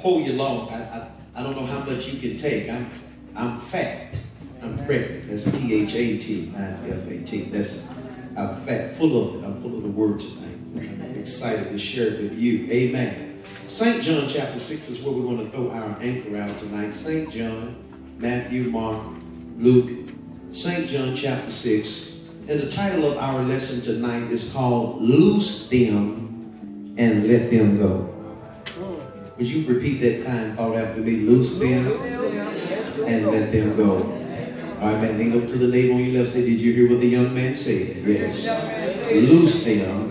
hold you long. I don't know how much you can take. I'm fat. I'm pregnant. That's P-H-A-T, not F-A-T. I'm fat, full of it. I'm full of the word tonight. I'm excited to share it with you. Amen. St. John chapter 6 is where we're going to throw our anchor out tonight. St. John, Matthew, Mark, Luke, St. John chapter 6. And the title of our lesson tonight is called Loose Them and Let Them Go. Would you repeat that kind thought after me? Loose them and let them go. All right, man, lean up to the neighbor on your left. Say, did you hear what the young man said? Yes. Loose them.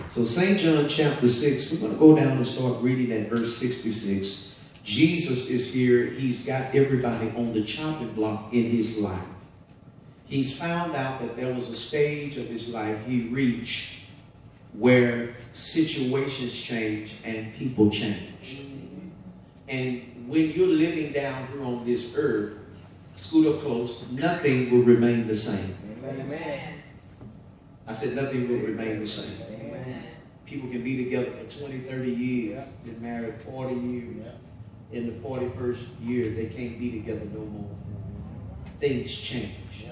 So St. John chapter 6, we're going to go down and start reading at verse 66. Jesus is here. He's got everybody on the chopping block in his life. He's found out that there was a stage of his life he reached where situations change and people change. And when you're living down here on this earth, scoot up close, nothing will remain the same. Amen. I said nothing will remain the same. Amen. People can be together for 20, 30 years, been married 40 years. In the 41st year, they can't be together no more. Things change.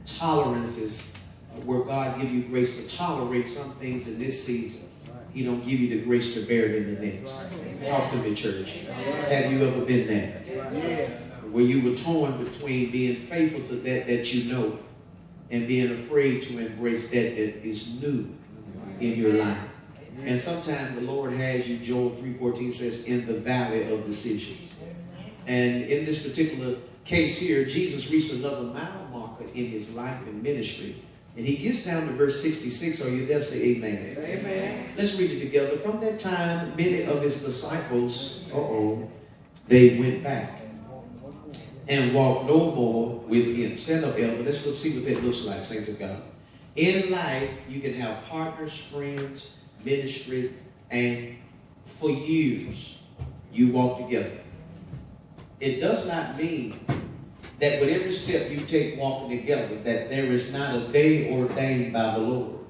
Tolerance is where God gives you grace to tolerate some things in this season. He don't give you the grace to bear it in the next. Talk to me, church. Have you ever been there? Where you were torn between being faithful to that you know and being afraid to embrace that is new in your life. And sometimes the Lord has you, Joel 3:14 says, in the valley of decision. And in this particular case here, Jesus reached another mile marker in his life and ministry. And he gets down to verse 66. Are you there? Say amen. Amen. Let's read it together. From that time, many of his disciples, they went back and walked no more with him. Stand up, elder. Let's go see what that looks like, saints of God. In life, you can have partners, friends, ministry, and for years, you walk together. It does not mean that with every step you take walking together, that there is not a day ordained by the Lord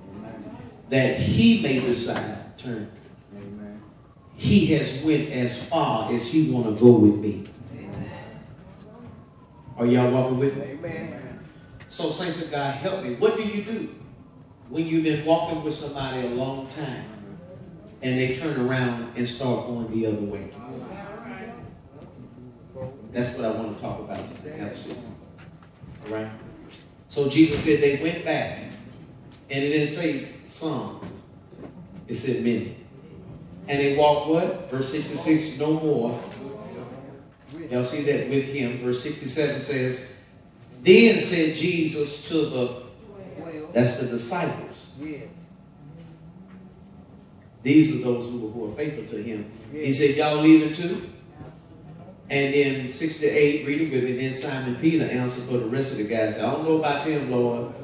that he may decide to turn. Amen. He has went as far as he want to go with me. Amen. Are y'all walking with me? Amen. So saints of God, help me. What do you do when you've been walking with somebody a long time and they turn around and start going the other way? That's what I want to talk about today. All right? So Jesus said they went back, and it didn't say some. It said many. And they walked what? Verse 66, no more. Y'all see that with him. Verse 67 says, then said Jesus to that's the disciples. These are those who are faithful to him. He said, y'all leaving too? And then 68, read it with me. Then Simon Peter answered for the rest of the guys. I don't know about them, Lord,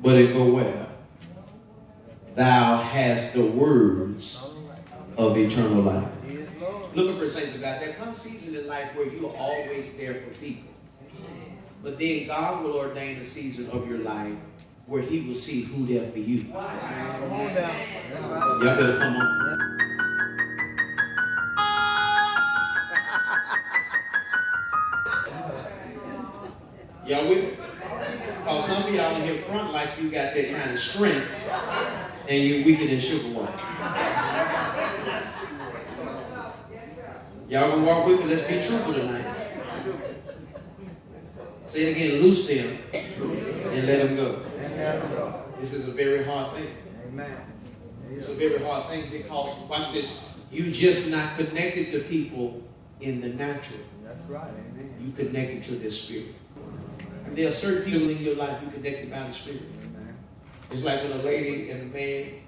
but it go where? Thou hast the words of eternal life. Look at verse 6 of God. There comes a season in life where you are always there for people. But then God will ordain a season of your life where he will see who there for you. Y'all better come on. Y'all with me? Because some of y'all in here front like you got that kind of strength and you wicked and sugar water. Y'all gonna walk with me? Let's be truthful tonight. Say it again, loose them and let them go. This is a very hard thing. It's a very hard thing because, watch this, you just not connected to people in the natural. That's right. Amen. You connected to their spirit. And there are certain people in your life you connected by the spirit. Amen. It's like when a lady and a man,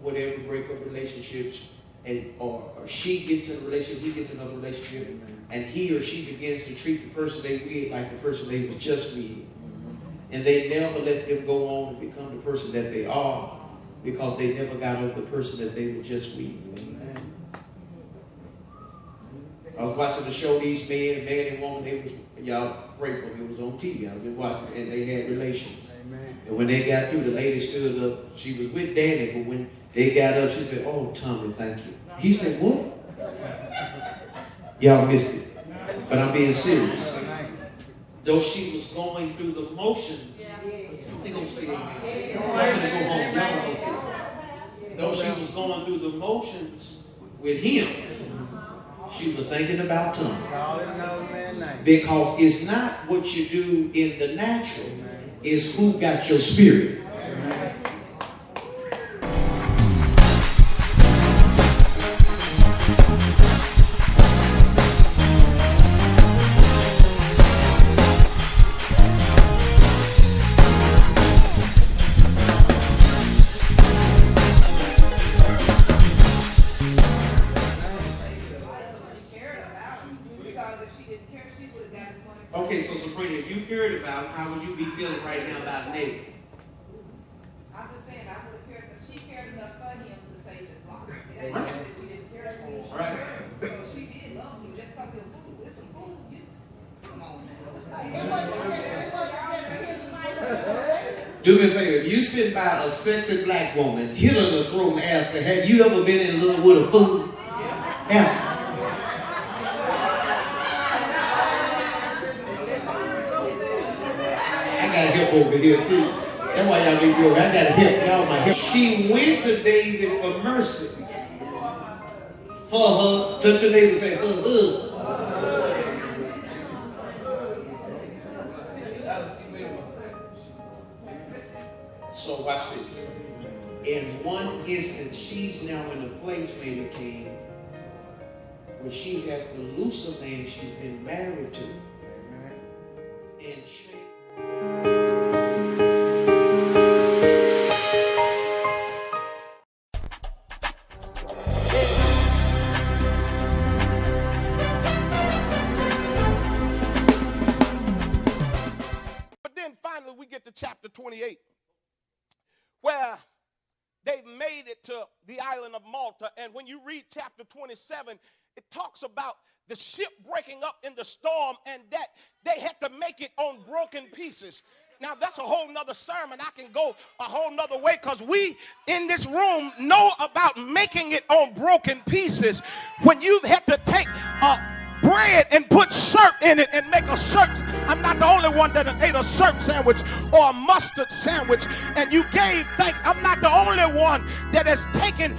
whatever, break up relationships, and or she gets in a relationship, he gets in another relationship, and he or she begins to treat the person they with like the person they was just with. And they never let them go on and become the person that they are because they never got over the person that they were just with. I was watching the show, these men and woman, they was, y'all pray for me, it was on TV, I've been watching, and they had relations. Amen. And when they got through, the lady stood up, she was with Danny, but when They got up. She said, "Oh, Tommy, thank you." He said, "What?" Y'all missed it. But I'm being serious. Though she was going through the motions, they gonna say amen. I'm gonna go home. Y'all don't care. Though she was going through the motions with him, she was thinking about Tommy. Because it's not what you do in the natural, it's who got your spirit. Okay, so Sabrina, if you cared about him, how would you be feeling right now about Nate? I'm just saying, I would have cared, but she cared enough for him to save his life. It ain't Right. that she didn't care for him. Right. So she did love him. Just because he was fool. It's a fool. Come on, man. Do me a favor, if you sit by a sexy black woman, hit her in the throat and ask her, "Have you ever been in love with a fool?" Ask her. I got help over here too. That's why y'all need to go. I got help. Y'all my help. She went to David for mercy. For her, touch your neighbor and say, So watch this. In one instant, she's now in a place, Lady King, where she has to loose a man she's been married to. And But then finally we get to chapter 28, where they've made it to the island of Malta. And when you read chapter 27, it talks about the ship breaking up in the storm and that they had to make it on broken pieces. Now, that's a whole nother sermon. I can go a whole nother way because we in this room know about making it on broken pieces. When you've had to take bread and put syrup in it and make a syrup. I'm not the only one that ate a syrup sandwich or a mustard sandwich and you gave thanks. I'm not the only one that has taken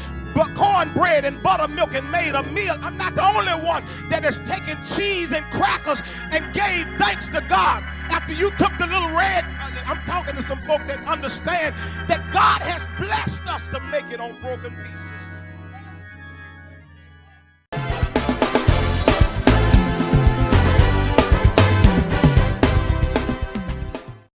cornbread and buttermilk and made a meal. I'm not the only one that has taken cheese and crackers and gave thanks to God. After you took the little red, I'm talking to some folk that understand that God has blessed us to make it on broken pieces.